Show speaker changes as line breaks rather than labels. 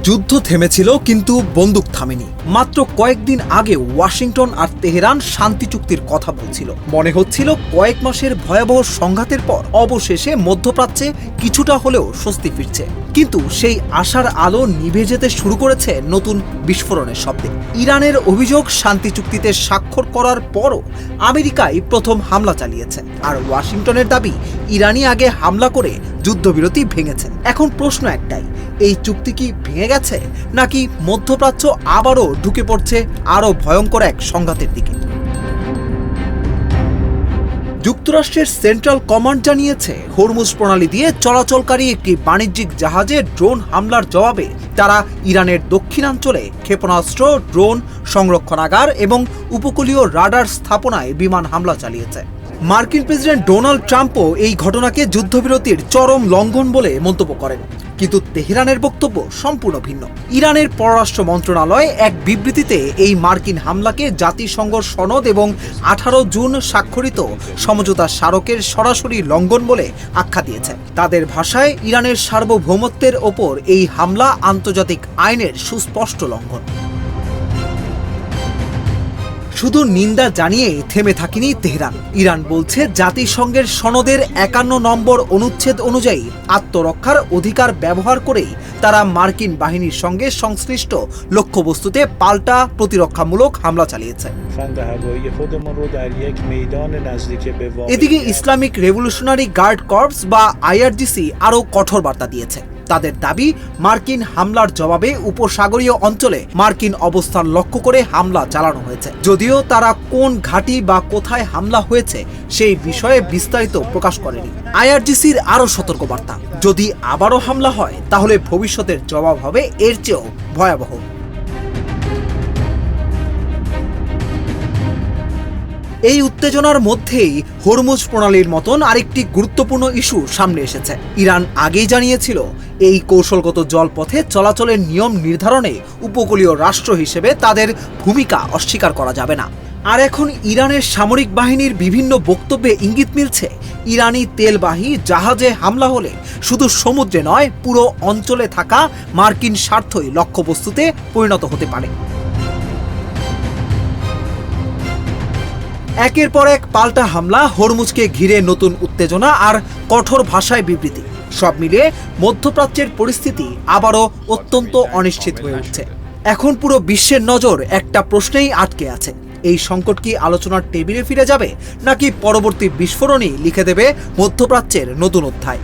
যুদ্ধ থেমেছিল কিন্তু বন্দুক থামেনি। মাত্র কয়েকদিন আগে ওয়াশিংটন আর তেহরান শান্তি চুক্তির কথা বলছিল। মনে হচ্ছিল কয়েক মাসের ভয়াবহ সংঘাতের পর অবশেষে মধ্যপ্রাচ্যে কিছুটা হলেও স্বস্তি ফিরছে। কিন্তু সেই আশার আলো নিভে যেতে শুরু করেছে নতুন বিস্ফোরণের শব্দে। ইরানের অভিযোগ শান্তি চুক্তিতে স্বাক্ষর করার পরও আমেরিকাই প্রথম হামলা চালিয়েছে, আর ওয়াশিংটনের দাবি ইরানই আগে হামলা করে যুদ্ধবিরতি ভেঙেছে। এখন প্রশ্ন একটাই, এই চুক্তি কি ভেঙে গেছে, নাকি মধ্যপ্রাচ্য আবারও ঢুকে পড়ছে আরও ভয়ঙ্কর এক সংঘাতের দিকে? যুক্তরাষ্ট্রের সেন্ট্রাল কমান্ড জানিয়েছে, হরমুজ প্রণালী দিয়ে চলাচলকারী একটি বাণিজ্যিক জাহাজে ড্রোন হামলার জবাবে তারা ইরানের দক্ষিণাঞ্চলে ক্ষেপণাস্ত্র, ড্রোন সংরক্ষণাগার এবং উপকূলীয় রাডার স্থাপনায় বিমান হামলা চালিয়েছে। মার্কিন প্রেসিডেন্ট ডোনাল্ড ট্রাম্পও এই ঘটনাকে যুদ্ধবিরতির চরম লঙ্ঘন বলে মন্তব্য করেন, কিন্তু তেহরানের বক্তব্য সম্পূর্ণ ভিন্ন। ইরানের পররাষ্ট্র মন্ত্রণালয় এক বিবৃতিতে এই মার্কিন হামলাকে জাতিসংঘ সনদ এবং 18 জুন স্বাক্ষরিত সমঝোতা স্মারকের সরাসরি লঙ্ঘন বলে আখ্যা দিয়েছে। তাদের ভাষায়, ইরানের সার্বভৌমত্বের ওপর এই হামলা আন্তর্জাতিক আইনের সুস্পষ্ট লঙ্ঘন। শুধু নিন্দা জানিয়ে থেমে থাকেনি তেহরান। ইরান বলছে, জাতিসংঘের সনদের 51 নম্বর অনুচ্ছেদ অনুযায়ী আত্মরক্ষার অধিকার ব্যবহার করেই তারা মার্কিন বাহিনীর সঙ্গে সংশ্লিষ্ট লক্ষ্যবস্তুতে পাল্টা প্রতিরক্ষামূলক হামলা চালিয়েছে। এদিকে ইসলামিক রেভলিউশনারি গার্ড কর্পস বা আইআরজিসি আরও কঠোর বার্তা দিয়েছে। তাদের দাবি, মার্কিন হামলার জবাবে উপসাগরীয় অঞ্চলে মার্কিন অবস্থান লক্ষ্য করে হামলা চালানো হয়েছে। যদিও তারা কোন ঘাঁটি বা কোথায় হামলা হয়েছে সেই বিষয়ে বিস্তারিত প্রকাশ করেনি। আইআরজিসির আরও সতর্কবার্তা, যদি আবারও হামলা হয় তাহলে ভবিষ্যতের জবাব হবে এর চেয়েও ভয়াবহ। এই উত্তেজনার মধ্যেই হরমুজ প্রণালীর মতন আরেকটি গুরুত্বপূর্ণ ইস্যু সামনে এসেছে। ইরান আগেই জানিয়েছিল, এই কৌশলগত জলপথে চলাচলের নিয়ম নির্ধারণে উপকূলীয় রাষ্ট্র হিসেবে তাদের ভূমিকা অস্বীকার করা যাবে না। আর এখন ইরানের সামরিক বাহিনীর বিভিন্ন বক্তব্যে ইঙ্গিত মিলছে, ইরানি তেলবাহী জাহাজে হামলা হলে শুধু সমুদ্রে নয়, পুরো অঞ্চলে থাকা মার্কিন স্বার্থই লক্ষ্যবস্তুতে পরিণত হতে পারে। একের পর এক পাল্টা হামলা, হরমুজকে ঘিরে নতুন উত্তেজনা আর কঠোর ভাষায় বিবৃতি, সব মিলিয়ে মধ্যপ্রাচ্যের পরিস্থিতি আবারও অত্যন্ত অনিশ্চিত হয়ে উঠছে। এখন পুরো বিশ্বের নজর একটা প্রশ্নেই আটকে আছে, এই সংকট কি আলোচনার টেবিলে ফিরে যাবে, নাকি পরবর্তী বিস্ফোরণই লিখে দেবে মধ্যপ্রাচ্যের নতুন অধ্যায়?